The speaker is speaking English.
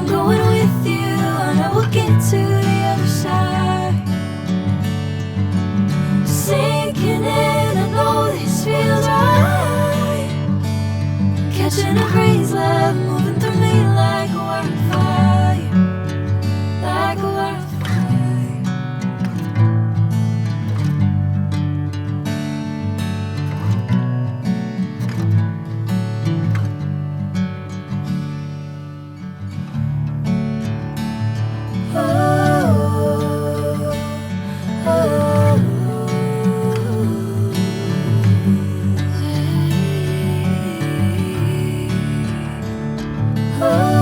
going with you. I know we'll get to the other side. Sinking in, I know this feels right. Catching a breeze, love moving through me like a wildfire, like a wildfire. Oh,